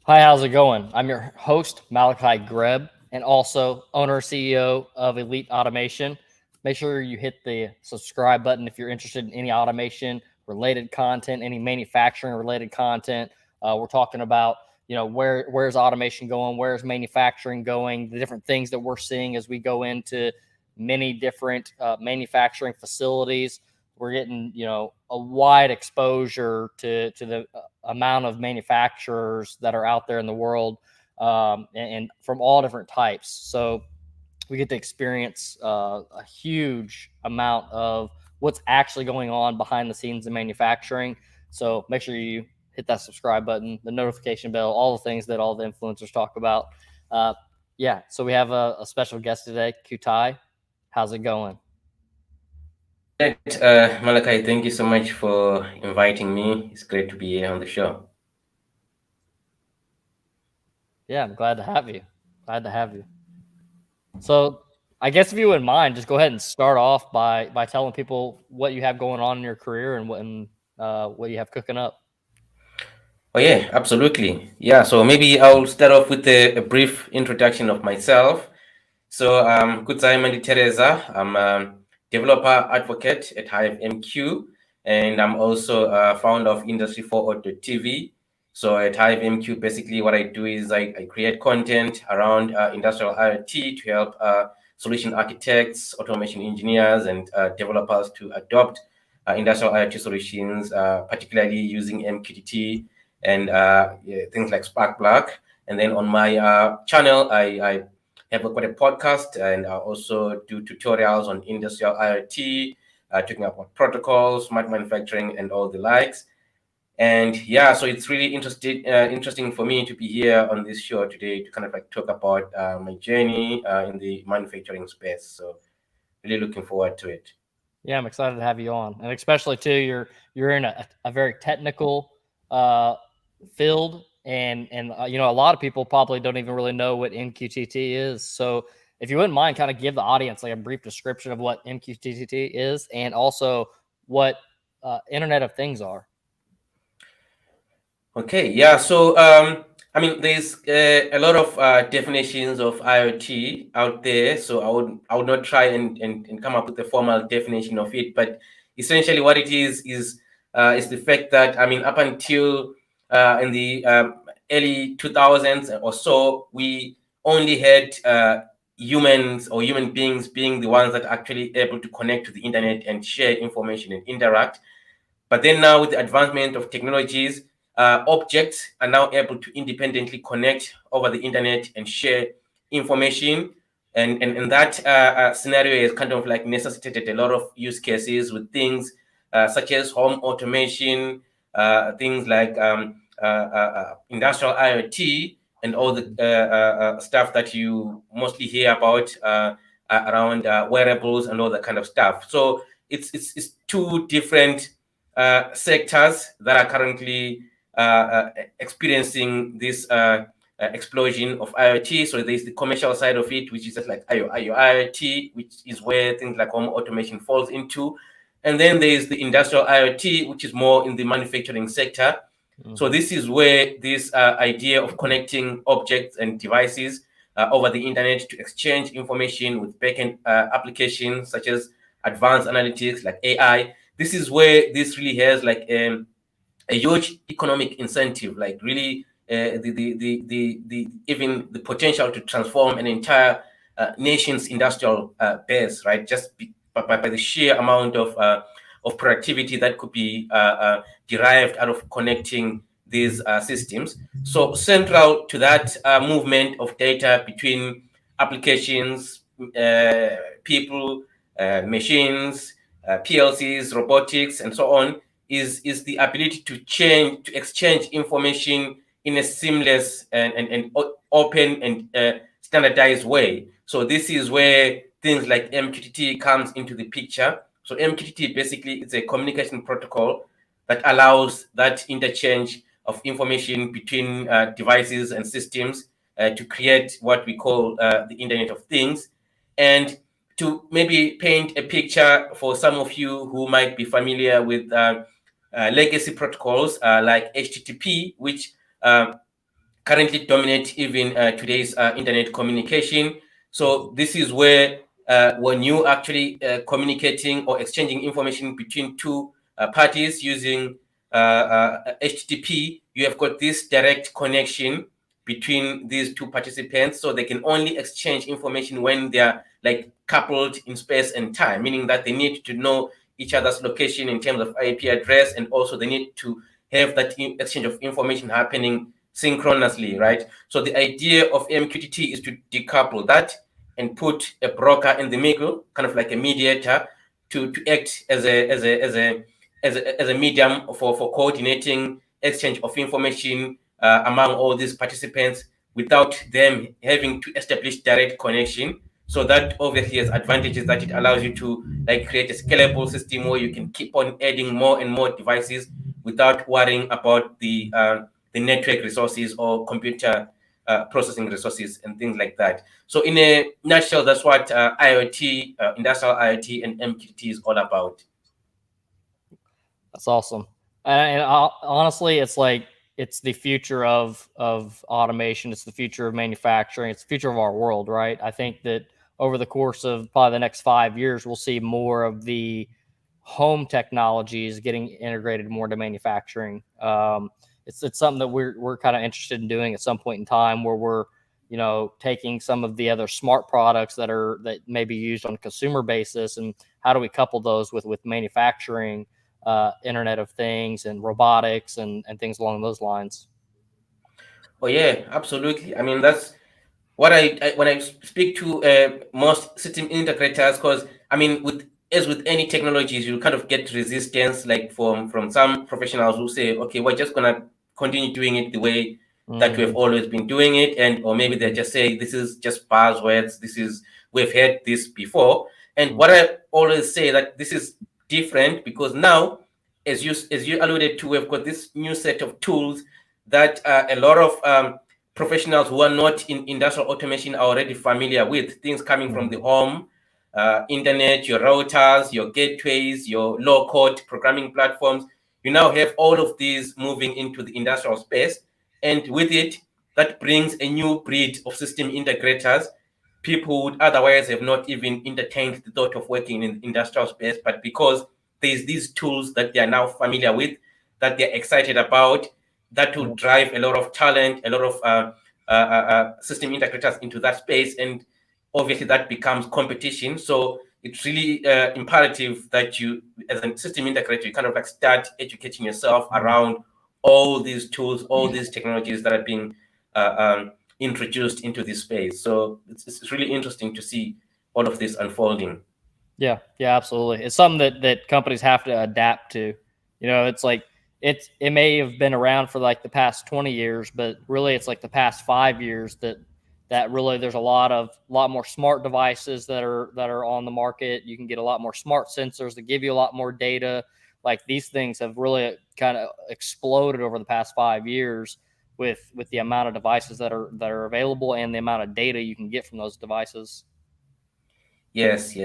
Hi, how's it going? I'm your host, Malachi Greb, and also owner CEO of Elite Automation. Make sure you hit the subscribe button if you're interested in any automation related content, any manufacturing related content. We're talking about, where's automation going, where's manufacturing going, the different things that we're seeing as we go into many different manufacturing facilities. We're getting, a wide exposure to the amount of manufacturers that are out there in the world, and from all different types. So we get to experience a huge amount of what's actually going on behind the scenes in manufacturing. So make sure you hit that subscribe button, the notification bell, all the things that all the influencers talk about. Yeah, so we have a special guest today, Kudzai. How's it going? Right, Malachi, thank you so much for inviting me. It's great to be here on the show. Yeah, I'm glad to have you. Glad to have you. So I guess if you wouldn't mind, just go ahead and start off by telling people what you have going on in your career and what you have cooking up. Oh, yeah, absolutely. Yeah, so maybe I'll start off with a brief introduction of myself. So, Kudzai Manditereza, I'm a developer advocate at HiveMQ, and I'm also a founder of Industry 4.TV. So, at HiveMQ, basically what I do is I create content around industrial IoT to help solution architects, automation engineers, and developers to adopt industrial IoT solutions, particularly using MQTT and yeah, things like Spark. And then on my channel, I have got a podcast, and I also do tutorials on industrial IoT, talking about protocols, smart manufacturing, and all the likes. And yeah, so it's really interesting for me to be here on this show today to kind of like talk about my journey in the manufacturing space. So really looking forward to it. Yeah, I'm excited to have you on, and especially too, you're in a very technical uh, field, and a lot of people probably don't even really know what MQTT is. So if you wouldn't mind, kind of give the audience like a brief description of what MQTT is, and also what Internet of Things are. Okay, yeah. So, I mean, there's a lot of definitions of IoT out there. So I would not try and come up with a formal definition of it. But essentially, what it is the fact that, I mean, up until in the early 2000s or so, we only had humans or human beings being the ones that are actually able to connect to the internet and share information and interact. But then now, with the advancement of technologies, objects are now able to independently connect over the internet and share information. And that scenario has kind of like necessitated a lot of use cases with things such as home automation, things like industrial IoT, and all the stuff that you mostly hear about around wearables and all that kind of stuff. So it's two different sectors that are currently experiencing this explosion of IoT. So there's the commercial side of it, which is just like IoT, which is where things like home automation falls into. And then there's the industrial IoT, which is more in the manufacturing sector. So Mm-hmm. this is where this idea of connecting objects and devices over the internet to exchange information with backend applications such as advanced analytics like AI. This is where this really has like a huge economic incentive, like really the even the potential to transform an entire nation's industrial base, right? Just by the sheer amount of productivity that could be derived out of connecting these systems. So central to that movement of data between applications, people, machines, PLCs, robotics, and so on, is the ability to exchange information in a seamless and open and standardized way. So this is where things like MQTT comes into the picture. So MQTT basically is a communication protocol that allows that interchange of information between devices and systems to create what we call the Internet of Things. And to maybe paint a picture for some of you who might be familiar with legacy protocols like HTTP, which currently dominate even today's internet communication. So this is where when you actually communicating or exchanging information between two parties using HTTP, you have got this direct connection between these two participants, so they can only exchange information when they are like coupled in space and time, meaning that they need to know each other's location in terms of IP address, and also they need to have that exchange of information happening synchronously, right? So the idea of MQTT is to decouple that and put a broker in the middle, kind of like a mediator, to act as a medium for coordinating exchange of information among all these participants without them having to establish direct connection. So that obviously has advantages, that it allows you to like create a scalable system where you can keep on adding more and more devices without worrying about the network resources or computer processing resources and things like that. So in a nutshell, that's what IoT, industrial IoT and MQTT is all about. That's awesome. And honestly, it's like it's the future of automation. It's the future of manufacturing. It's the future of our world, right? I think that over the course of probably the next 5 years, we'll see more of the home technologies getting integrated more into manufacturing. It's something that we're kind of interested in doing at some point in time, where we're taking some of the other smart products that may be used on a consumer basis, and how do we couple those with manufacturing, Internet of Things and robotics and things along those lines. Oh yeah, absolutely. I mean, that's what when I speak to most system integrators, because I mean, as with any technologies, you kind of get resistance, like from some professionals who say, okay, we're just gonna continue doing it the way that we've always been doing it, and or maybe they just say this is just buzzwords. We've heard this before, and what I always say, that this is different, because now, as you alluded to, we've got this new set of tools that a lot of professionals who are not in industrial automation are already familiar with, things coming from the home, internet, your routers, your gateways, your low-code programming platforms. You now have all of these moving into the industrial space, and with it, that brings a new breed of system integrators, people who would otherwise have not even entertained the thought of working in the industrial space, but because there's these tools that they are now familiar with, that they're excited about, that will drive a lot of talent, a lot of system integrators into that space, and obviously that becomes competition. So it's really imperative that you, as a system integrator, you kind of like start educating yourself around all these tools, all these technologies that are being introduced into this space. So it's really interesting to see all of this unfolding. Yeah, absolutely. It's something that companies have to adapt to. It's like it may have been around for like the past 20 years, but really it's like the past 5 years that really there's a lot more smart devices that are on the market. You can get a lot more smart sensors that give you a lot more data. Like, these things have really kind of exploded over the past 5 years with the amount of devices that are available and the amount of data you can get from those devices. Yes,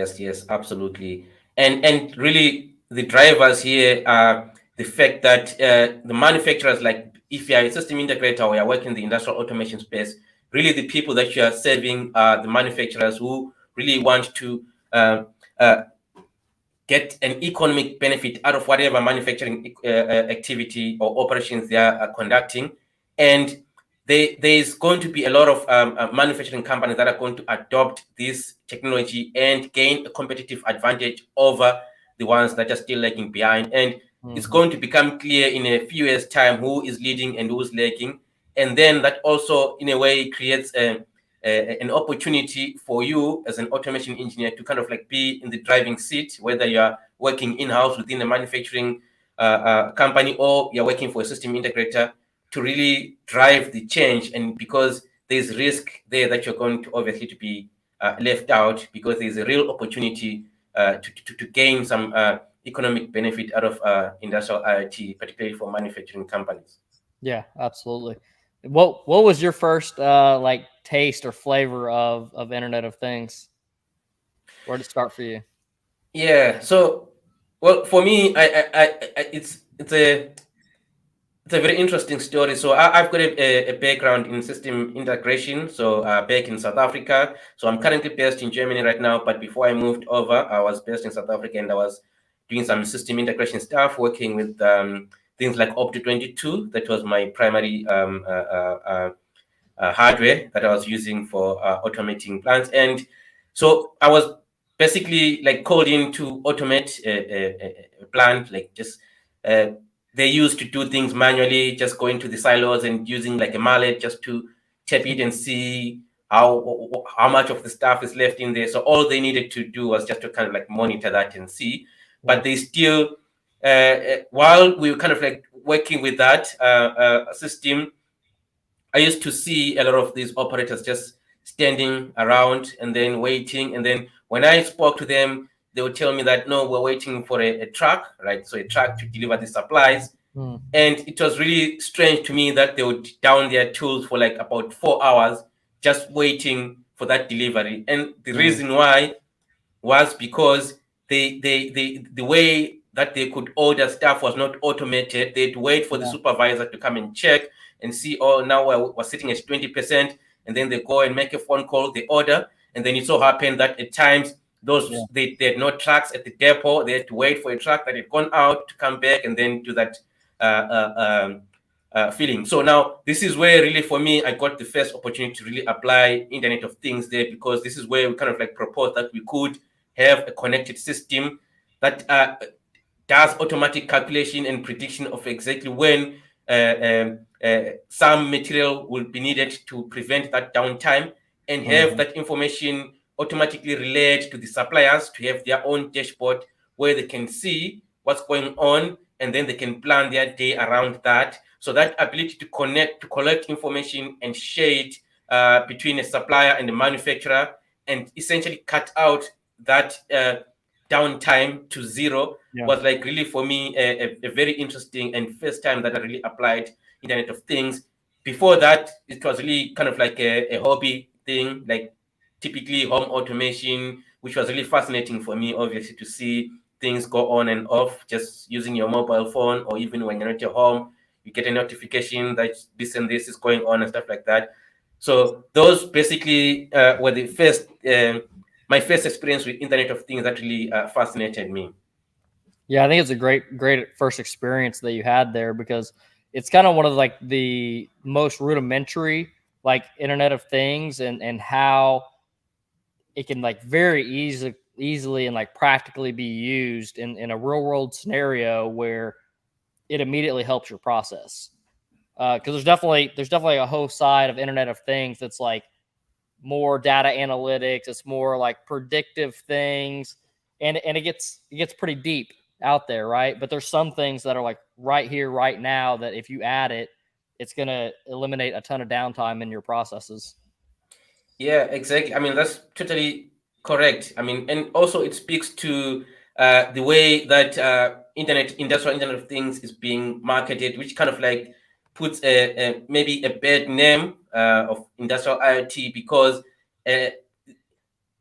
absolutely. And really, the drivers here are the fact that the manufacturers, like if you are a system integrator or you are working in the industrial automation space, really the people that you are serving are the manufacturers who really want to get an economic benefit out of whatever manufacturing activity or operations they are conducting. And there's going to be a lot of manufacturing companies that are going to adopt this technology and gain a competitive advantage over the ones that are still lagging behind. And it's going to become clear in a few years' time who is leading and who's lagging. And then that also, in a way, creates an opportunity for you as an automation engineer to kind of like be in the driving seat, whether you're working in-house within a manufacturing company or you're working for a system integrator, to really drive the change. And because there's risk there that you're going to obviously to be left out, because there's a real opportunity to gain some economic benefit out of industrial IoT, particularly for manufacturing companies. Yeah, absolutely. What was your first like taste or flavor of Internet of Things? Where did it start for you? Yeah. So, well, for me, it's a It's a very interesting story. So I've got a background in system integration. So back in South Africa. So I'm currently based in Germany right now. But before I moved over, I was based in South Africa, and I was doing some system integration stuff, working with things like Opto22. That was my primary hardware that I was using for automating plants. And so I was basically like called in to automate a plant, like just uh, they used to do things manually, just going to the silos and using like a mallet just to tap it and see how much of the stuff is left in there. So all they needed to do was just to kind of like monitor that and see. Yeah. But they still, while we were kind of like working with that system, I used to see a lot of these operators just standing around and then waiting. And then when I spoke to them, they would tell me that no, we're waiting for a truck, right? So a truck to deliver the supplies. Hmm. And it was really strange to me that they would down their tools for like about 4 hours just waiting for that delivery. And the reason why was because the way that they could order stuff was not automated. They'd wait for the Yeah. supervisor to come and check and see, oh, now we're sitting at 20%, and then they go and make a phone call, they order, and then it so happened that at times those they had no trucks at the depot. They had to wait for a truck that had gone out to come back and then do that feeling. So now this is where really for me I got the first opportunity to really apply Internet of Things there, because this is where we kind of like proposed that we could have a connected system that does automatic calculation and prediction of exactly when some material will be needed to prevent that downtime, and have that information automatically relayed to the suppliers to have their own dashboard where they can see what's going on, and then they can plan their day around that. So that ability to connect, to collect information and share it between a supplier and a manufacturer, and essentially cut out that downtime to zero, was like really for me a very interesting and first time that I really applied Internet of Things. Before that, it was really kind of like a hobby thing, like typically home automation, which was really fascinating for me, obviously, to see things go on and off just using your mobile phone, or even when you're not at home, you get a notification that this and this is going on and stuff like that. So those basically were the first my first experience with Internet of Things that really fascinated me. Yeah, I think it's a great first experience that you had there, because it's kind of one of like the most rudimentary like Internet of Things, and how it can like very easily and like practically be used in a real world scenario where it immediately helps your process. Because there's definitely a whole side of Internet of Things that's like more data analytics. It's more like predictive things, and it gets pretty deep out there, right? But there's some things that are like right here, right now, that if you add it, it's gonna eliminate a ton of downtime in your processes. Yeah, exactly. I mean, that's totally correct. I mean, and also it speaks to the way that industrial Internet of Things is being marketed, which kind of like puts maybe a bad name of industrial IoT, because uh,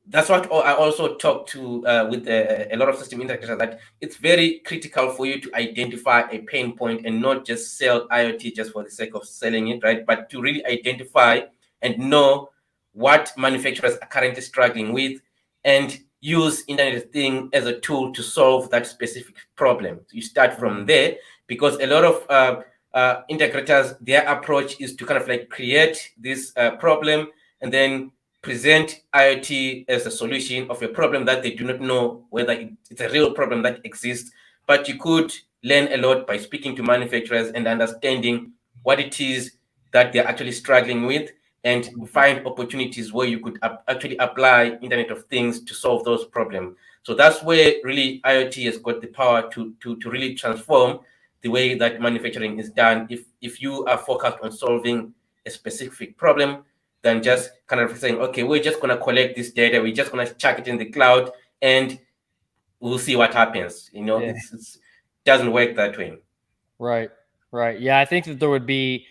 that's what I also talk to with a lot of system integrators, that it's very critical for you to identify a pain point and not just sell IoT just for the sake of selling it, right? But to really identify and know what manufacturers are currently struggling with, and use Internet of Things as a tool to solve that specific problem. You start from there, because a lot of integrators, their approach is to kind of like create this problem and then present IoT as a solution of a problem that they do not know whether it's a real problem that exists. But you could learn a lot by speaking to manufacturers and understanding what it is that they're actually struggling with, and find opportunities where you could actually apply Internet of Things to solve those problems. So that's where really IoT has got the power to really transform the way that manufacturing is done. If you are focused on solving a specific problem, than just kind of saying, okay, we're just going to collect this data, we're just going to chuck it in the cloud, and we'll see what happens. You know, Yeah. it doesn't work that way. Right. Right. Yeah, I think that there would be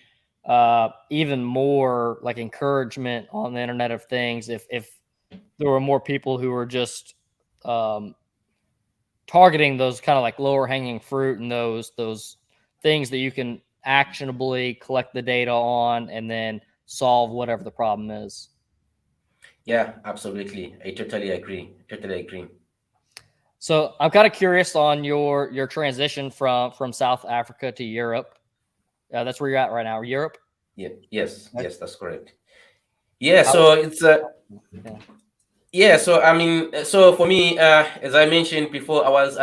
even more like encouragement on the Internet of Things if there were more people who were just um, targeting those kind of like lower hanging fruit, and those things that you can actionably collect the data on and then solve whatever the problem is. Yeah, absolutely. I totally agree. Totally agree. So I'm kind of curious on your transition from South Africa to Europe. That's where you're at right now, Europe. Yeah. Yes. Okay. Yes, that's correct. Yeah. How- So it's yeah. yeah. So I mean, so for me, as I mentioned before, I was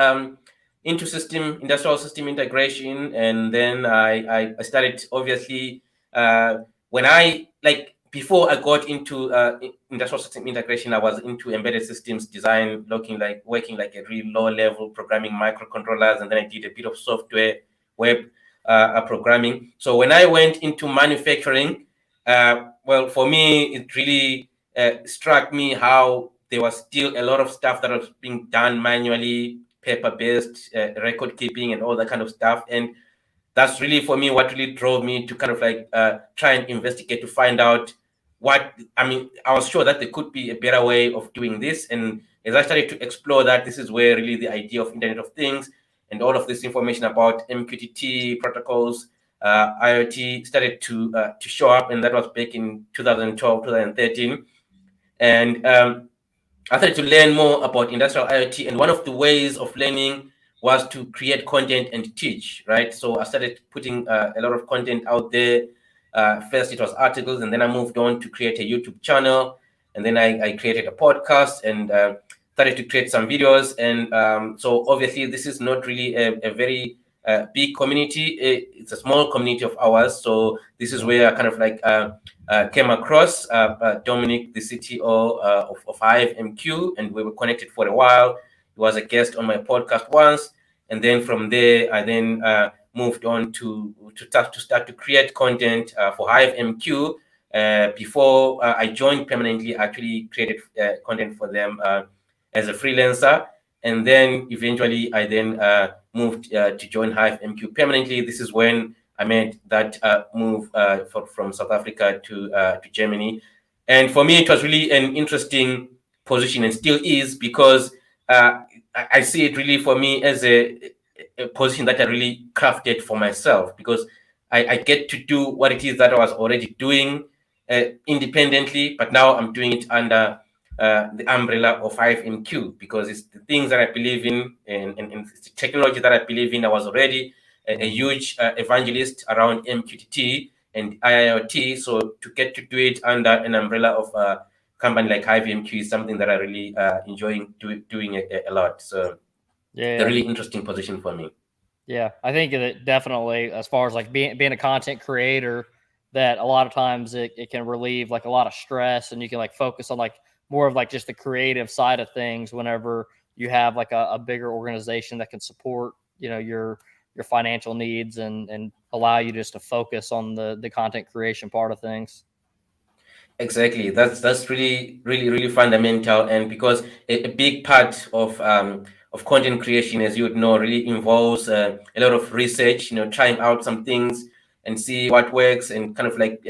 into industrial system integration, and then I started obviously when I like before I got into industrial system integration, I was into embedded systems design, working like a really low level programming microcontrollers, and then I did a bit of software web programming. So when I went into manufacturing, well, for me, it really struck me how there was still a lot of stuff that was being done manually, paper-based record keeping and all that kind of stuff. And that's really for me what really drove me to kind of like try and investigate to find out what I mean. I was sure that there could be a better way of doing this, and as I started to explore that, this is where really the idea of Internet of Things and all of this information about MQTT protocols, IoT started to show up, and that was back in 2012, 2013, and I started to learn more about industrial IoT, and one of the ways of learning was to create content and teach, right? So I started putting a lot of content out there. First, it was articles, and then I moved on to create a YouTube channel, and then I created a podcast and started to create some videos. And so, obviously, this is not really a very big community. It's a small community of ours. So this is where I kind of like came across Dominic, the CTO of HiveMQ, and we were connected for a while. He was a guest on my podcast once, and then from there, I then moved on to start to create content for HiveMQ. Before I joined permanently, I actually created content for them as a freelancer, and then eventually I then moved to join HiveMQ permanently. This is when I made that move from South Africa to Germany, and for me it was really an interesting position, and still is, because I see it really for me as a position that I really crafted for myself, because I get to do what it is that I was already doing independently, but now I'm doing it under the umbrella of HiveMQ, because it's the things that I believe in, and it's the technology that I believe in. I was already a huge evangelist around MQTT and IIoT, so to get to do it under an umbrella of a company like HiveMQ is something that I really enjoy doing a lot. So Yeah. a really interesting position for me. Yeah, I think that definitely, as far as like being a content creator, that a lot of times it can relieve like a lot of stress, and you can like focus on like more of like just the creative side of things whenever you have like a bigger organization that can support, you know, your financial needs and allow you just to focus on the content creation part of things. Exactly. That's really fundamental, and because a big part of content creation, as you would know, really involves a lot of research. You know, trying out some things and see what works, and kind of like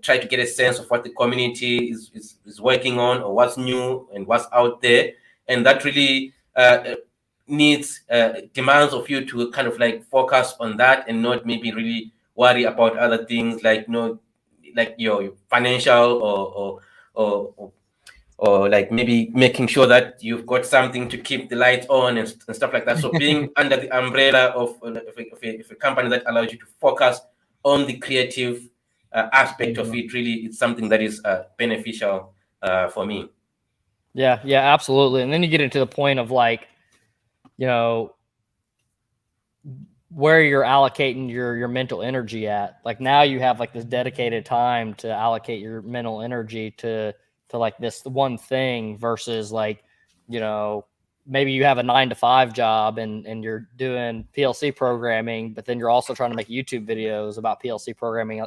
try to get a sense of what the community is working on, or what's new and what's out there, and that really needs demands of you to kind of like focus on that, and not maybe really worry about other things like, you know, like your financial or like maybe making sure that you've got something to keep the lights on and stuff like that. So being under the umbrella of a company that allows you to focus on the creative aspect of it, really, it's something that is beneficial for me. Yeah, yeah, absolutely. And then you get into the point of like, you know, where you're allocating your mental energy at. Like now you have like this dedicated time to allocate your mental energy to like this one thing versus like, you know, maybe you have a 9 to 5 job and you're doing PLC programming, but then you're also trying to make YouTube videos about PLC programming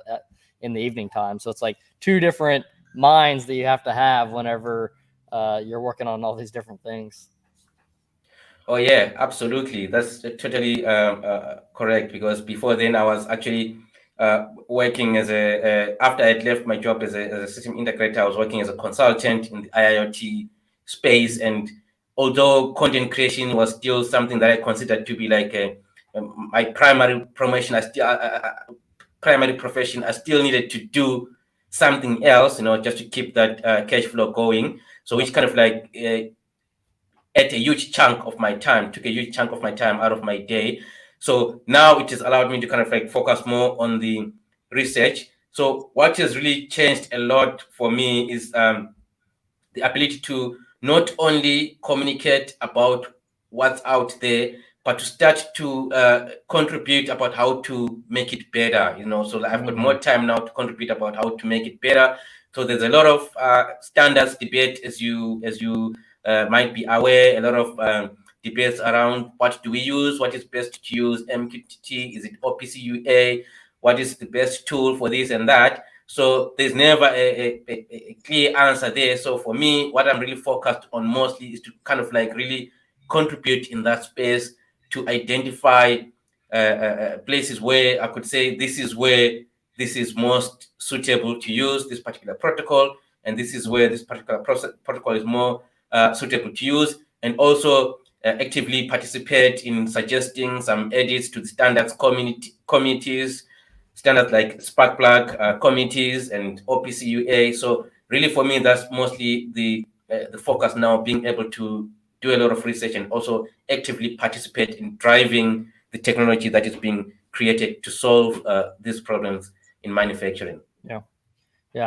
in the evening time. So it's like two different minds that you have to have whenever you're working on all these different things. Oh yeah, absolutely. That's totally correct. Because before then, I was actually working as after I'd left my job as a system integrator, I was working as a consultant in the IIoT space. And although content creation was still something that I considered to be like my primary promotion, primary profession, I still needed to do something else, just to keep that cash flow going. So which kind of like ate a huge chunk of my time, took a huge chunk of my time out of my day. So now it has allowed me to kind of like focus more on the research. So what has really changed a lot for me is the ability to not only communicate about what's out there, but to start to contribute about how to make it better. So I've got more time now to contribute about how to make it better. So there's a lot of standards debate, as you might be aware. A lot of debates around what do we use, what is best to use, MQTT, is it OPC what is the best tool for this and that. So there's never a clear answer there. So for me, what I'm really focused on mostly is to kind of like really contribute in that space to identify places where I could say this is where this is most suitable to use this particular protocol, and this is where this particular protocol is more suitable to use, and also actively participate in suggesting some edits to the standards committees, standards like Sparkplug committees and OPC. So really for me, that's mostly the focus now, being able to do a lot of research and also actively participate in driving the technology that is being created to solve these problems in manufacturing. Yeah,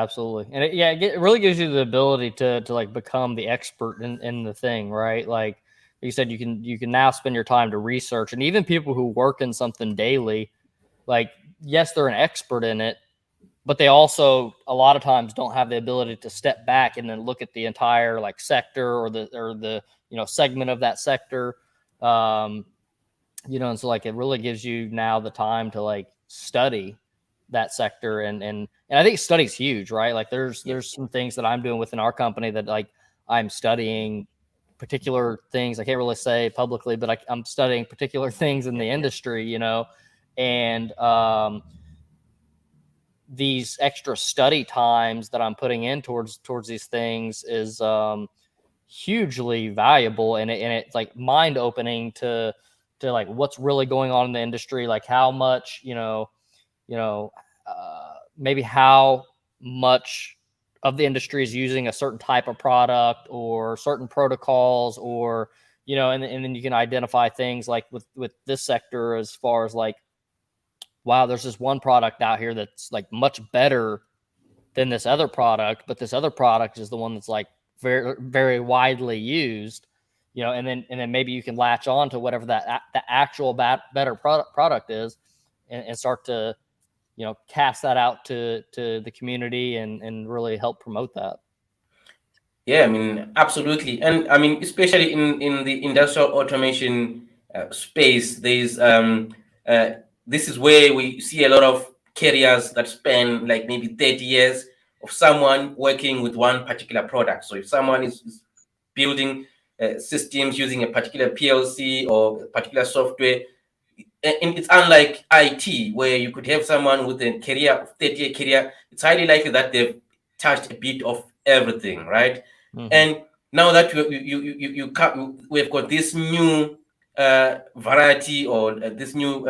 absolutely. And it really gives you the ability to like become the expert in the thing, right? Like you said, you can now spend your time to research, and even people who work in something daily, like, yes, they're an expert in it, but they also a lot of times don't have the ability to step back and then look at the entire like sector or the segment of that sector. And so like it really gives you now the time to like study that sector, and I think study's huge, right? Like there's some things that I'm doing within our company that like I'm studying particular things. I can't really say publicly, but I'm studying particular things in the industry, and these extra study times that I'm putting in towards these things is hugely valuable, and it's like mind opening to like what's really going on in the industry, like how much maybe how much of the industry is using a certain type of product or certain protocols, or and then you can identify things like with this sector as far as like, wow, there's this one product out here that's like much better than this other product, but this other product is the one that's like very, very widely used, and then maybe you can latch on to whatever the actual better product is, and start to, cast that out to the community and really help promote that. Yeah, I mean, absolutely. And I mean, especially in the industrial automation space, this is where we see a lot of careers that span like maybe 30 years of someone working with one particular product. So if someone is building systems using a particular PLC or a particular software, and it's unlike IT, where you could have someone with a career of 30-year career. It's highly likely that they've touched a bit of everything, right? And now that we've got this new variety, or this new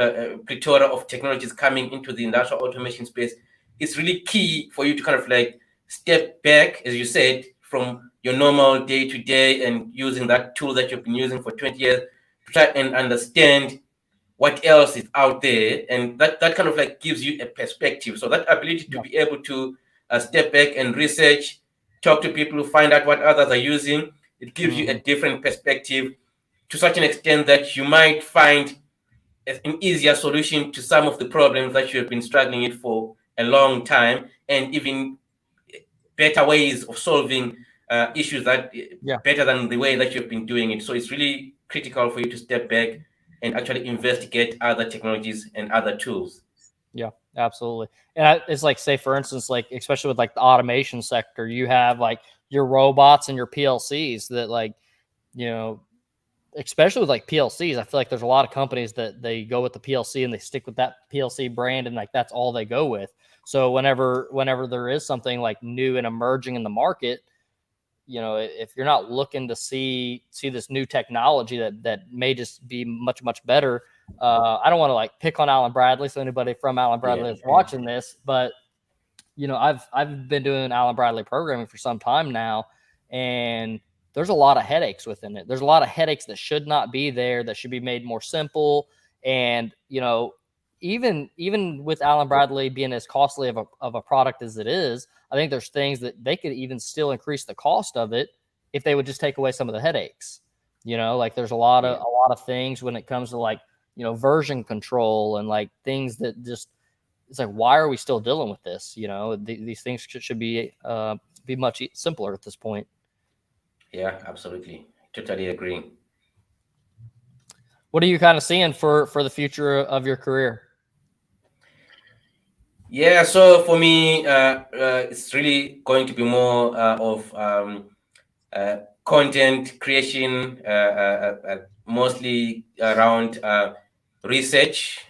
plethora of technologies coming into the industrial automation space, it's really key for you to kind of like step back, as you said, from your normal day-to-day and using that tool that you've been using for 20 years to try and understand what else is out there, and that kind of like gives you a perspective. So that ability to be able to step back and research, talk to people who find out what others are using, it gives you a different perspective, to such an extent that you might find an easier solution to some of the problems that you have been struggling with for a long time, and even better ways of solving issues that better than the way that you've been doing it. So it's really critical for you to step back and actually investigate other technologies and other tools. Yeah, absolutely. And it's like, say, for instance, like, especially with like the automation sector, you have like your robots and your PLCs that like, especially with like PLCs, I feel like there's a lot of companies that they go with the PLC and they stick with that PLC brand, and like that's all they go with. So whenever there is something like new and emerging in the market, if you're not looking to see this new technology that may just be much, much better, I don't want to like pick on Alan Bradley, so anybody from Alan Bradley Yeah. that's watching this, but I've been doing Alan Bradley programming for some time now, and there's a lot of headaches within it. There's a lot of headaches that should not be there, that should be made more simple. And even with Alan Bradley being as costly of a product as it is, I think there's things that they could even still increase the cost of it if they would just take away some of the headaches. Like there's a lot of things when it comes to like version control and like things that just, it's like, why are we still dealing with this? These things should be much simpler at this point. Yeah, absolutely. Totally agree. What are you kind of seeing for the future of your career? Yeah, so for me, it's really going to be more of content creation, mostly around research,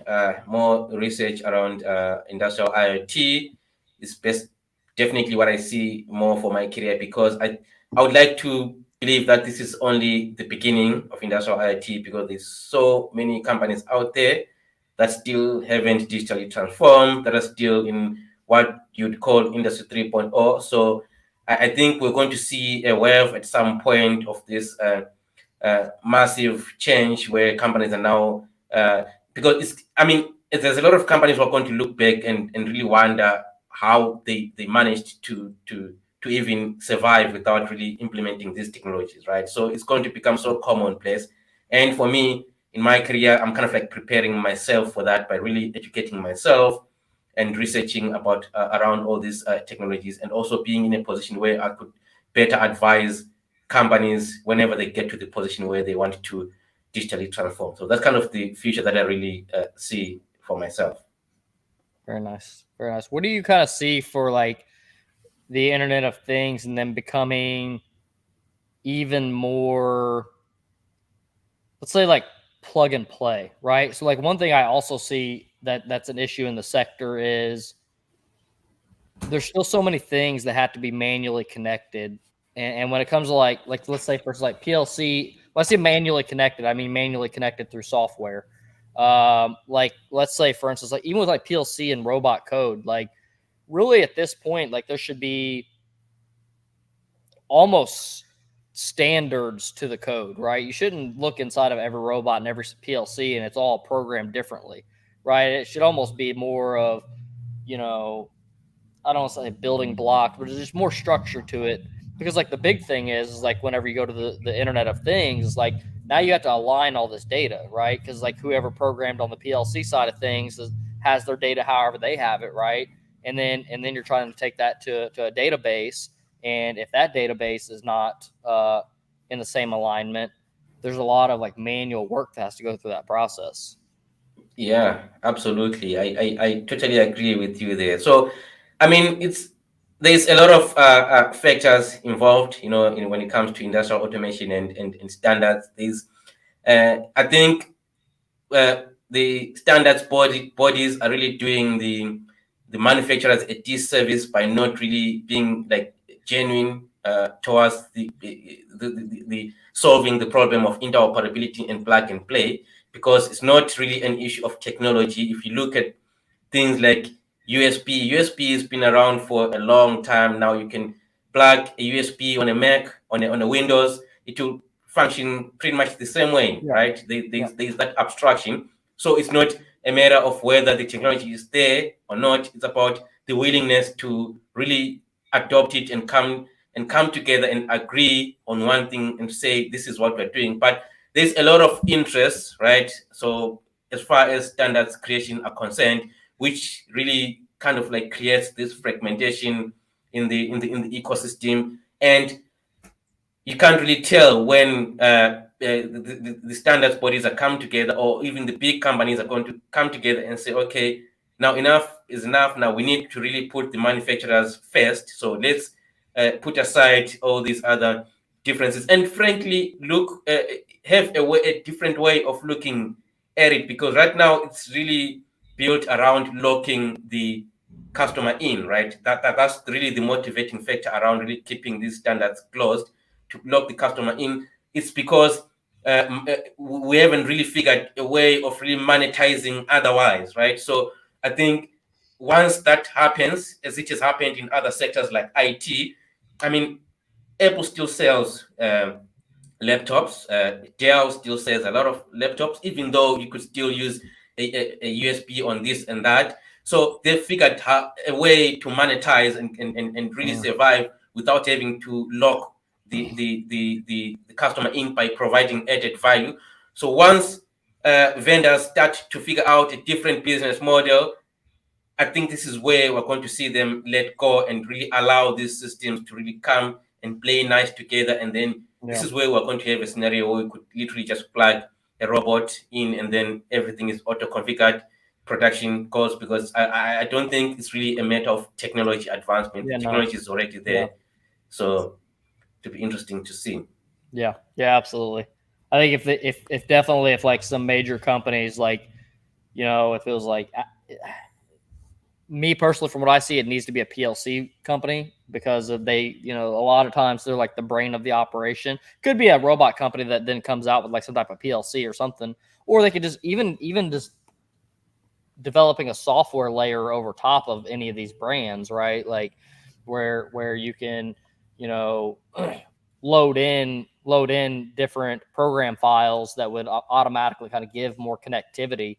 more research around industrial IoT is definitely what I see more for my career, because I would like to believe that this is only the beginning of industrial IoT, because there's so many companies out there that still haven't digitally transformed, that are still in what you'd call Industry 3.0. So I think we're going to see a wave at some point of this massive change where companies are now, because there's a lot of companies who are going to look back and really wonder how they managed to even survive without really implementing these technologies, right? So it's going to become so commonplace. And for me, in my career, I'm kind of like preparing myself for that by really educating myself and researching about around all these technologies, and also being in a position where I could better advise companies whenever they get to the position where they want to digitally transform. So that's kind of the future that I really see for myself. Very nice. Very nice. What do you kind of see for like the Internet of Things and then becoming even more, let's say, like plug and play, right? So like one thing I also see that's an issue in the sector is there's still so many things that have to be manually connected. And when it comes to like let's say for like PLC, when I say manually connected, I mean manually connected through software. Like let's say for instance, like even with like PLC and robot code, like really at this point, like there should be almost standards to the code, right? You shouldn't look inside of every robot and every PLC and it's all programmed differently, right? It should almost be more of, I don't want to say building block, but there's just more structure to it. Because like the big thing is like whenever you go to the Internet of Things, it's like now you have to align all this data, right? Because like whoever programmed on the PLC side of things has their data however they have it, right? And then you're trying to take that to a database, and if that database is not in the same alignment, there's a lot of like manual work that has to go through that process. Yeah, absolutely. I totally agree with you there. So, there's a lot of factors involved, when it comes to industrial automation and standards. I think the standards bodies are really doing the manufacturers a disservice by not really being like genuine towards the solving the problem of interoperability and plug and play, because it's not really an issue of technology. If you look at things like USB has been around for a long time now. You can plug a USB on a Mac, on a Windows, it will function pretty much the same way, right? There's that abstraction. So it's not a matter of whether the technology is there or not. It's about the willingness to really adopt it and come together and agree on one thing and say this is what we're doing. But there's a lot of interest, right? So as far as standards creation are concerned, which really kind of like creates this fragmentation in the ecosystem, and you can't really tell when the standards bodies are come together, or even the big companies are going to come together and say, okay, now enough is enough. Now we need to really put the manufacturers first. So let's put aside all these other differences and frankly have a different way of looking at it, because right now it's really built around locking the customer in, right? That's really the motivating factor around really keeping these standards closed, to lock the customer in. It's because we haven't really figured a way of really monetizing otherwise, right? So I think once that happens, as it has happened in other sectors like IT, I mean, Apple still sells laptops. Dell still sells a lot of laptops, even though you could still use a USB on this and that. So they figured a way to monetize and really survive without having to lock the customer in by providing added value. So once vendors start to figure out a different business model, I think this is where we're going to see them let go and really allow these systems to really come and play nice together. And then this is where we're going to have a scenario where we could literally just plug a robot in and then everything is auto-configured, production goes, because I don't think it's really a matter of technology advancement. The technology is already there. So to be interesting to see. Yeah, absolutely. I think if definitely if like some major companies, like, you know, it feels like me personally, from what I see, it needs to be a PLC company, because of they, you know, a lot of times they're like the brain of the operation. Could be a robot company that then comes out with like some type of PLC or something, or they could just even just developing a software layer over top of any of these brands, right? Like where you can, you know, load in different program files that would automatically kind of give more connectivity.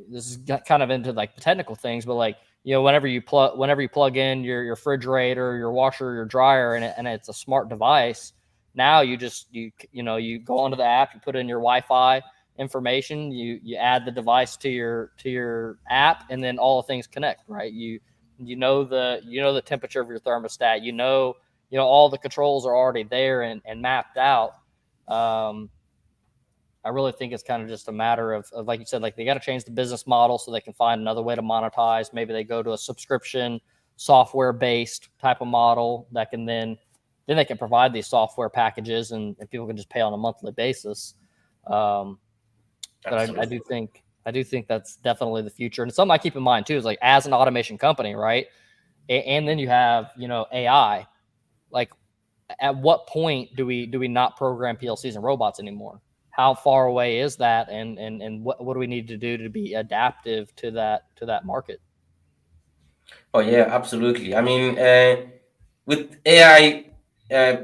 This is kind of into like the technical things, but like, you know, whenever you plug in your refrigerator, your washer, your dryer, and it's a smart device, now you go onto the app, you put in your Wi-Fi information, you add the device to your app, and then all the things connect, right? You know the temperature of your thermostat, you know all the controls are already there and mapped out. I really think it's kind of just a matter of like you said, like they got to change the business model so they can find another way to monetize. Maybe they go to a subscription software based type of model that can then they can provide these software packages and people can just pay on a monthly basis. But I do think that's definitely the future. And something I keep in mind too is like as an automation company, right? And then you have, you know, AI. Like at what point do we not program PLCs and robots anymore? How far away is that, and what do we need to do to be adaptive to that market? Oh yeah, absolutely. I mean, with AI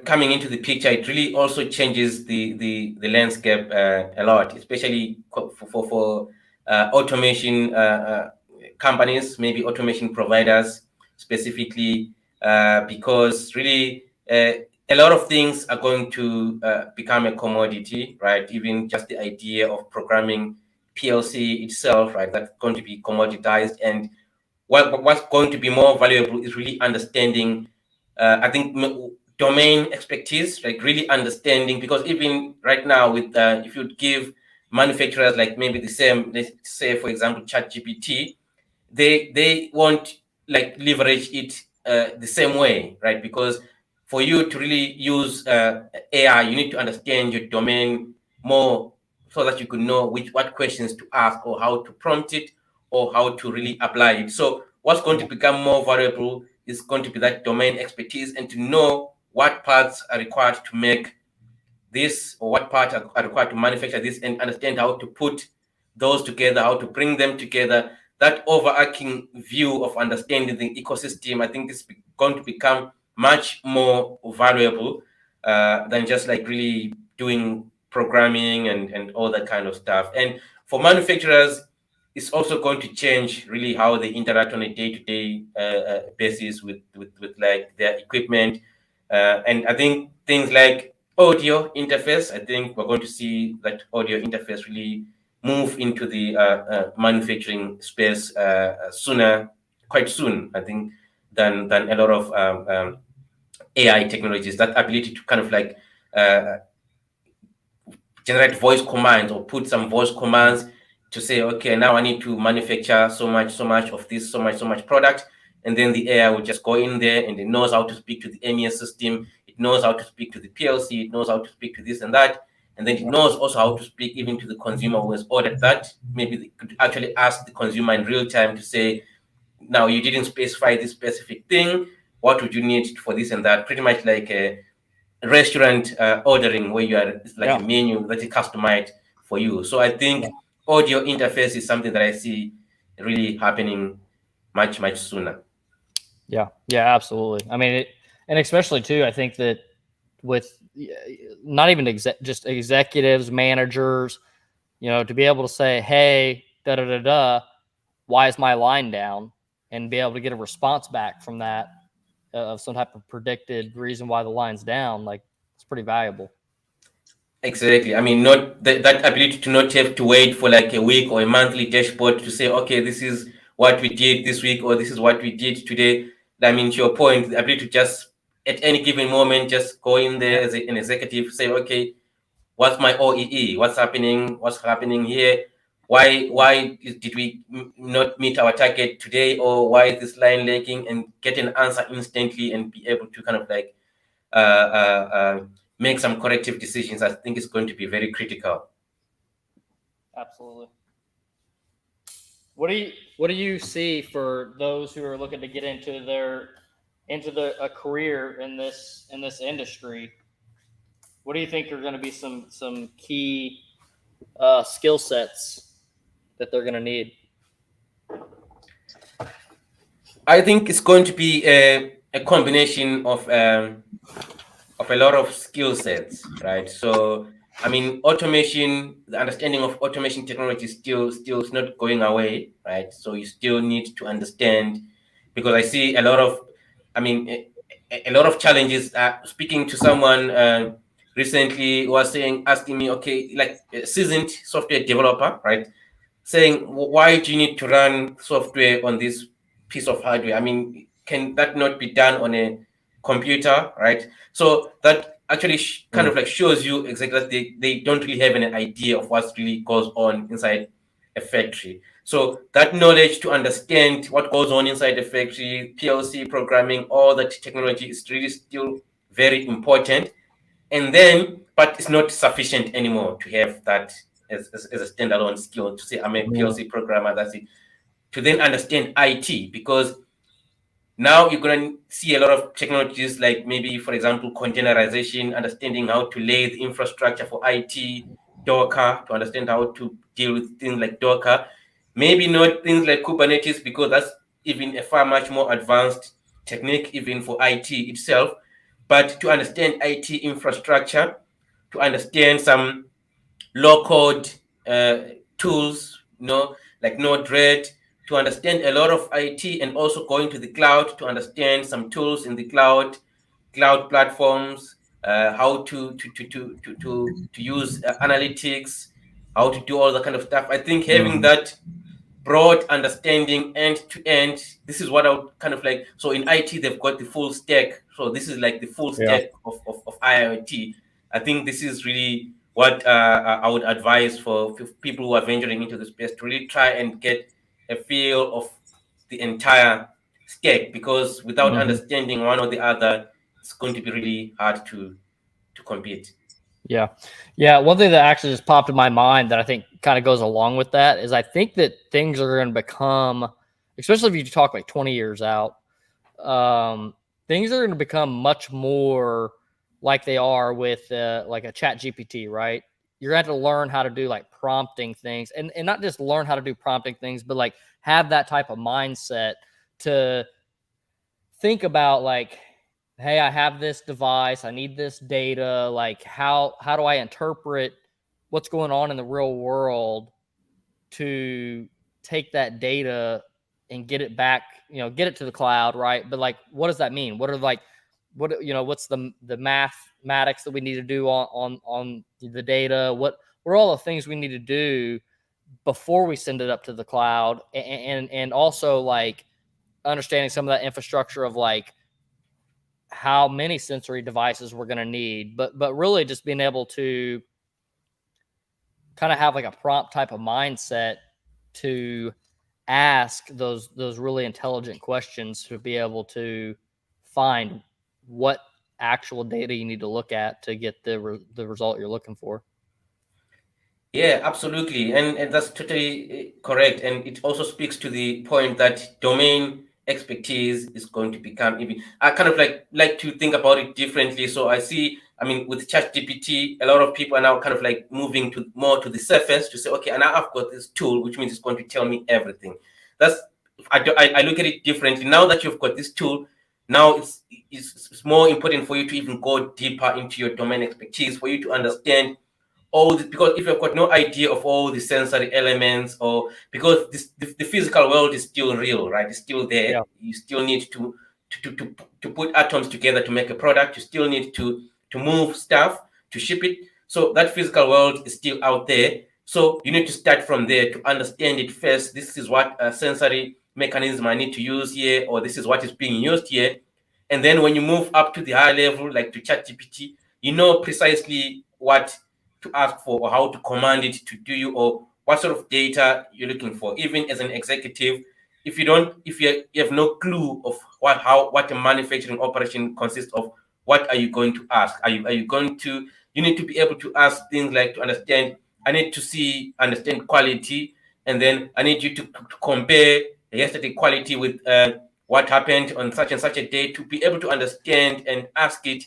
coming into the picture, it really also changes the landscape a lot, especially for automation companies, maybe automation providers specifically, because really a lot of things are going to become a commodity, right? Even just the idea of programming PLC itself, right? That's going to be commoditized, and what's going to be more valuable is really understanding, I think, domain expertise, like really understanding, because even right now with if you give manufacturers like maybe the same, let's say for example ChatGPT, they won't like leverage it the same way, right? Because for you to really use AI, you need to understand your domain more so that you could know what questions to ask or how to prompt it or how to really apply it. So what's going to become more valuable is going to be that domain expertise and to know what parts are required to make this or what parts are required to manufacture this, and understand how to put those together, how to bring them together. That overarching view of understanding the ecosystem, I think, is going to become much more valuable than just like really doing programming and all that kind of stuff. And for manufacturers, it's also going to change really how they interact on a day-to-day basis with like their equipment. And I think things like audio interface, I think we're going to see that audio interface really move into the manufacturing space quite soon, I think, than a lot of AI technologies. That ability to kind of like generate voice commands or put some voice commands to say, okay, now I need to manufacture so much of this, so much product. And then the AI will just go in there and it knows how to speak to the MES system. It knows how to speak to the PLC. It knows how to speak to this and that. And then it knows also how to speak even to the consumer who has ordered that. Maybe they could actually ask the consumer in real time to say, now you didn't specify this specific thing. What would you need for this and that? Pretty much like restaurant ordering, where you are, it's like a menu that is customized for you. So I think audio interface is something that I see really happening much sooner. Yeah, absolutely. I mean, and especially too, I think that with not even just executives, managers, to be able to say, hey, da da da da, why is my line down, and be able to get a response back from that of some type of predicted reason why the line's down, like, it's pretty valuable. Exactly. I mean, not that ability to not have to wait for like a week or a monthly dashboard to say, okay, this is what we did this week, or this is what we did today. I mean, to your point, the ability to just at any given moment just go in there as an executive, say, okay, what's my OEE? What's happening? What's happening here? Why did we not meet our target today, or why is this line lagging? And get an answer instantly and be able to kind of like make some corrective decisions. I think it's going to be very critical. Absolutely. What do you see for those who are looking to get into a career in this industry? What do you think are going to be some key skill sets that they're going to need? I think it's going to be a combination of a lot of skill sets, right? So I mean, automation, the understanding of automation technology still is not going away, right? So you still need to understand, because I see a lot of, I mean, a lot of challenges. Speaking to someone recently was asking me, okay, like a seasoned software developer, right? Saying, why do you need to run software on this piece of hardware? I mean, can that not be done on a computer, right? So that actually kind of like shows you exactly that they don't really have an idea of what really goes on inside a factory. So that knowledge to understand what goes on inside the factory, PLC programming, all that technology is really still very important. And then, but it's not sufficient anymore to have that as a standalone skill to say I'm a PLC programmer. That's it. To then understand IT, because now you're going to see a lot of technologies like maybe, for example, containerization, understanding how to lay the infrastructure for IT, Docker, to understand how to deal with things like Docker. Maybe not things like Kubernetes, because that's even a far much more advanced technique even for IT itself. But to understand IT infrastructure, to understand some low-code tools, like Node-RED, to understand a lot of IT, and also going to the cloud to understand some tools in the cloud platforms, how to use analytics, how to do all that kind of stuff. I think having that broad understanding end to end, this is what I would kind of like. So in IT, they've got the full stack. So this is like the full stack of IIoT. I think this is really what I would advise for people who are venturing into the space, to really try and get a feel of the entire stack, because without understanding one or the other, it's going to be really hard to compete. Yeah. One thing that actually just popped in my mind that I think kind of goes along with that is I think that things are going to become, especially if you talk like 20 years out, things are going to become much more like they are with like a Chat GPT, right? You're going to have to learn how to do like prompting things, and not just learn how to do prompting things, but like have that type of mindset to think about like, hey, I have this device, I need this data, like how do I interpret what's going on in the real world to take that data and get it back, get it to the cloud, right? But like, what does that mean? What are like, what's the mathematics that we need to do on the data? What are all the things we need to do before we send it up to the cloud? And also like understanding some of that infrastructure of like how many sensory devices we're going to need, but really just being able to kind of have like a prompt type of mindset to ask those really intelligent questions to be able to find what actual data you need to look at to get the result you're looking for. Yeah, absolutely. And that's totally correct. And it also speaks to the point that domain expertise is going to become even, I kind of like to think about it differently. So I I mean, with ChatGPT, a lot of people are now kind of like moving to more to the surface to say, okay, and now I've got this tool, which means it's going to tell me everything. That's I look at it differently. Now that you've got this tool, now it's more important for you to even go deeper into your domain expertise, for you to understand all the, because if you've got no idea of all the sensory elements, or because the physical world is still real, right? It's still there. Yeah. You still need to put atoms together to make a product. You still need to move stuff, to ship it. So that physical world is still out there. So you need to start from there to understand it first. This is what sensory mechanism I need to use here, or this is what is being used here. And then when you move up to the higher level, like to ChatGPT, you know precisely what to ask for, or how to command it to do you, or what sort of data you're looking for. Even as an executive, if you have no clue of what a manufacturing operation consists of, what are you going to ask? Are you going to, you need to be able to ask things like, to understand, I need to understand quality, and then I need you to compare yesterday quality with what happened on such and such a day, to be able to understand and ask it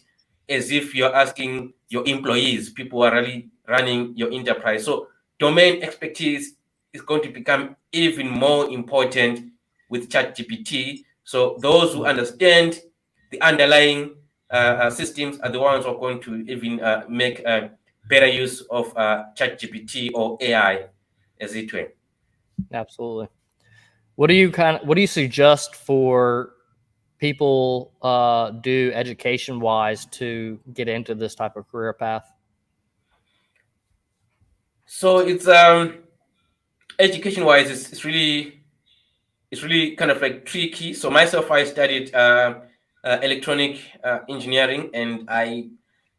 as if you're asking your employees, people who are really running your enterprise. So domain expertise is going to become even more important with ChatGPT. So those who understand the underlying systems are the ones who are going to even make better use of ChatGPT or AI, as it were. Absolutely. What do you suggest for people do education wise to get into this type of career path? So it's education wise, it's really kind of like tricky. So myself, I studied electronic engineering, and I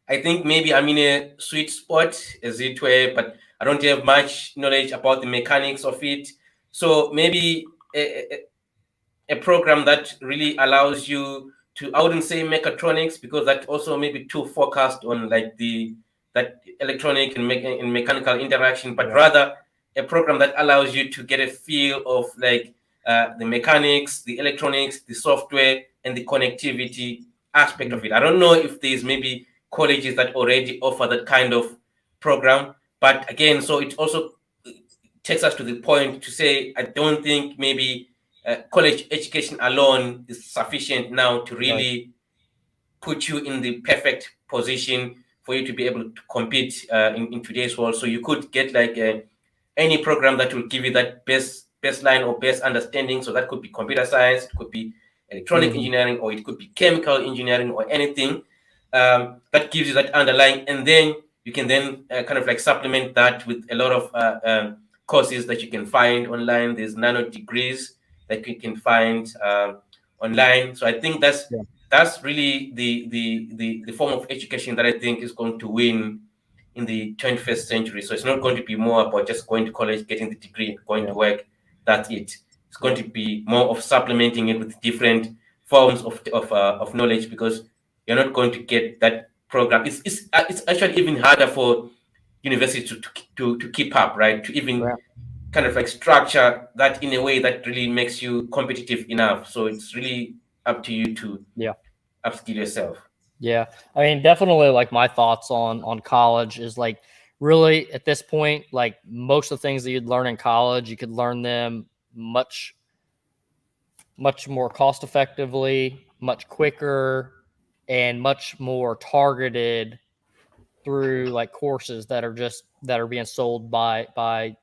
think maybe I'm in a sweet spot, as it were, but I don't have much knowledge about the mechanics of it. So maybe a program that really allows you to, I wouldn't say mechatronics, because that also maybe too focused on like that electronic and, mechanical interaction, but rather a program that allows you to get a feel of like the mechanics, the electronics, the software, and the connectivity aspect of it. I don't know if there's maybe colleges that already offer that kind of program, but again, so it also takes us to the point to say, I don't think maybe college education alone is sufficient now to really put you in the perfect position for you to be able to compete in today's world. So you could get like any program that will give you that baseline or best understanding. So that could be computer science, it could be electronic engineering, or it could be chemical engineering, or anything that gives you that underlying. And then you can then kind of like supplement that with a lot of courses that you can find online. There's nano degrees that you can find online. So I think that's really the form of education that I think is going to win in the 21st century. So it's not going to be more about just going to college, getting the degree, going to work. That's it. It's going to be more of supplementing it with different forms of knowledge, because you're not going to get that program. It's actually even harder for universities to keep up, right? To even kind of like structure that in a way that really makes you competitive enough. So it's really up to you to upskill yourself. Yeah. I mean, definitely like my thoughts on college is like, really at this point, like most of the things that you'd learn in college, you could learn them much more cost effectively, much quicker, and much more targeted through like courses that are being sold by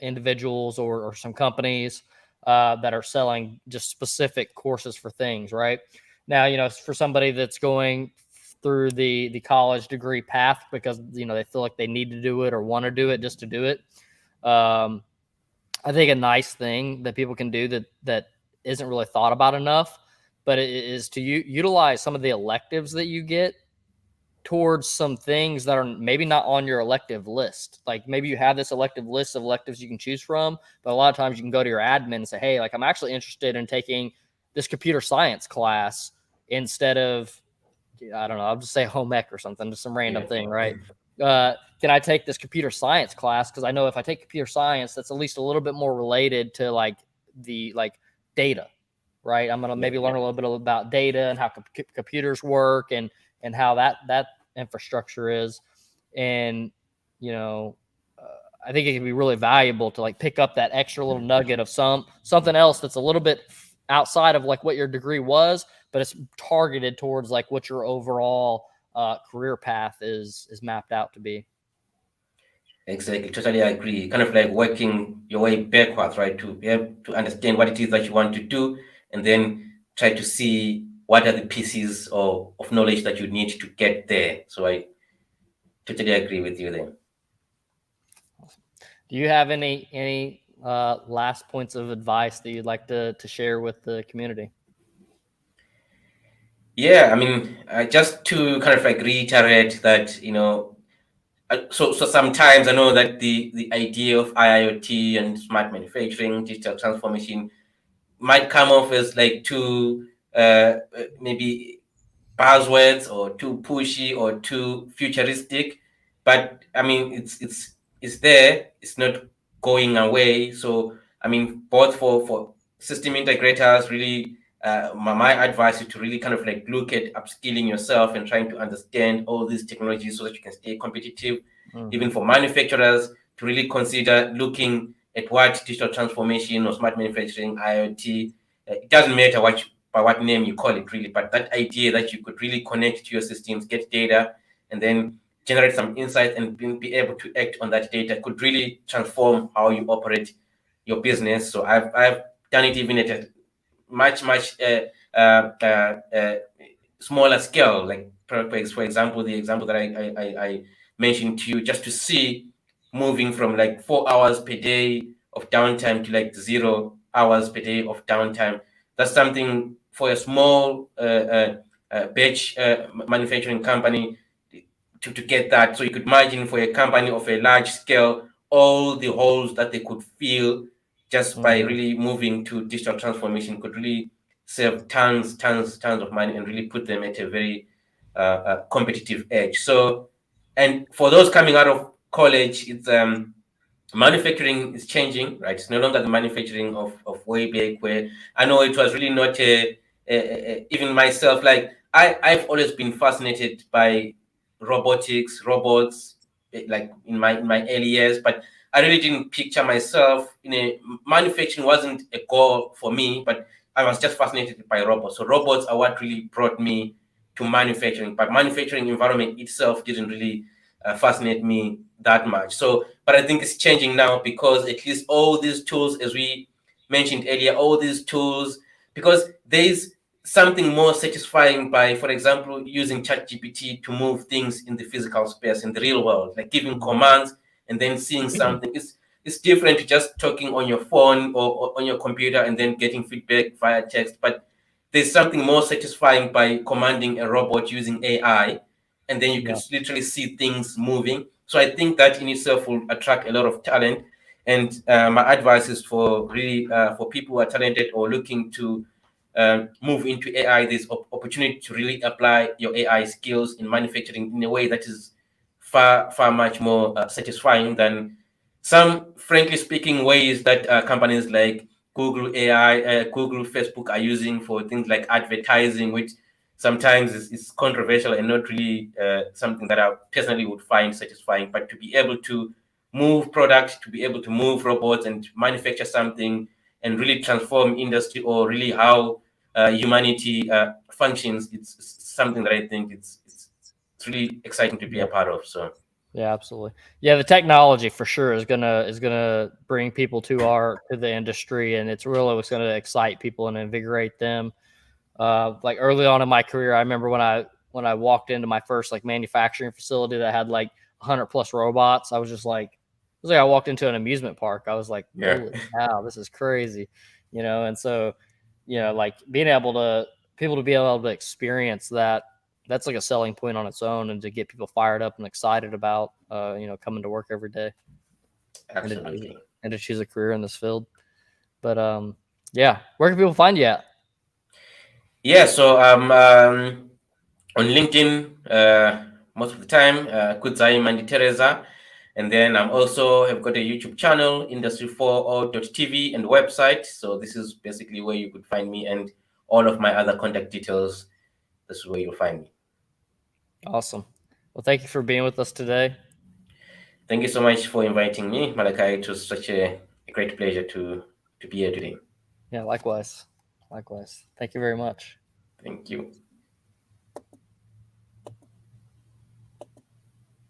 individuals or some companies that are selling just specific courses for things. Right now, for somebody that's going through the college degree path because they feel like they need to do it or want to do it just to do it. I think a nice thing that people can do that isn't really thought about enough, but it is to utilize some of the electives that you get towards some things that are maybe not on your elective list. Like maybe you have this elective list of electives you can choose from, but a lot of times you can go to your admin and say, hey, like I'm actually interested in taking this computer science class instead of, I don't know, I'll just say home ec or something, just some random thing, right? Can I take this computer science class? Because I know if I take computer science, that's at least a little bit more related to like the data, right? I'm gonna maybe learn a little bit about data and how computers work and how that infrastructure is. And, you know, I think it can be really valuable to like pick up that extra little nugget of something else that's a little bit outside of like what your degree was, but it's targeted towards like what your overall career path is mapped out to be. Exactly, totally agree. Kind of like working your way backwards, right? To be able to understand what it is that you want to do, and then try to see what are the pieces of knowledge that you need to get there. So I totally agree with you there. Do you have any last points of advice that you'd like to share with the community? Yeah, I mean, just to kind of like reiterate that, so sometimes I know that the idea of IIoT and smart manufacturing, digital transformation might come off as like too maybe buzzwords or too pushy or too futuristic, but I mean it's there. It's not going away. So I mean, both for system integrators, really, my advice is to really kind of like look at upskilling yourself and trying to understand all these technologies so that you can stay competitive. Even for manufacturers, to really consider looking at what digital transformation or smart manufacturing, IoT. It doesn't matter by what name you call it, really, but that idea that you could really connect to your systems, get data, and then generate some insight and be able to act on that data could really transform how you operate your business. So I've done it even at a much smaller scale, like for example, the example that I mentioned to you, just to see moving from like 4 hours per day of downtime to like 0 hours per day of downtime. That's something for a small batch manufacturing company to get that. So you could imagine for a company of a large scale, all the holes that they could fill just by really moving to digital transformation could really save tons of money and really put them at a very competitive edge. So, and for those coming out of college, it's manufacturing is changing, right? It's no longer the manufacturing of way back where I know it was really not even myself. Like I've always been fascinated by robotics, robots, like in my early years, but I really didn't picture myself in a manufacturing wasn't a goal for me, but I was just fascinated by robots. So robots are what really brought me to manufacturing, but manufacturing environment itself didn't really fascinate me that much. So, but I think it's changing now because at least all these tools, as we mentioned earlier, all these tools, because there's something more satisfying by, for example, using ChatGPT to move things in the physical space, in the real world, like giving commands and then seeing something. It's different to just talking on your phone or on your computer and then getting feedback via text. But there's something more satisfying by commanding a robot using AI, and then you can literally see things moving. So I think that in itself will attract a lot of talent. And my advice is for really for people who are talented or looking to move into AI, there's opportunity to really apply your AI skills in manufacturing in a way that is far much more satisfying than some, frankly speaking, ways that companies like Google AI, Google, Facebook are using for things like advertising, which sometimes is controversial and not really something that I personally would find satisfying. But to be able to move products, to be able to move robots and manufacture something and really transform industry or really how humanity functions, it's something that I think it's really exciting to be a part of. So. Yeah, absolutely. Yeah, the technology for sure is gonna bring people to the industry, and it's really what's gonna excite people and invigorate them. Like early on in my career, I remember when I walked into my first like manufacturing facility that had like 100+ robots. I was just like, it was like I walked into an amusement park. I was like, holy cow, this is crazy, And so, like being able to people to be able to experience that, that's like a selling point on its own, and to get people fired up and excited about, coming to work every day. Absolutely. And to choose a career in this field. But yeah, where can people find you at? Yeah, so on LinkedIn most of the time, Kudzai Manditereza. And then I'm also have got a YouTube channel, industry40.tv, and website. So this is basically where you could find me, and all of my other contact details. This is where you'll find me. Awesome. Well, thank you for being with us today. Thank you so much for inviting me, Malachi. It was such a great pleasure to be here today. Yeah, likewise. Likewise. Thank you very much. Thank you.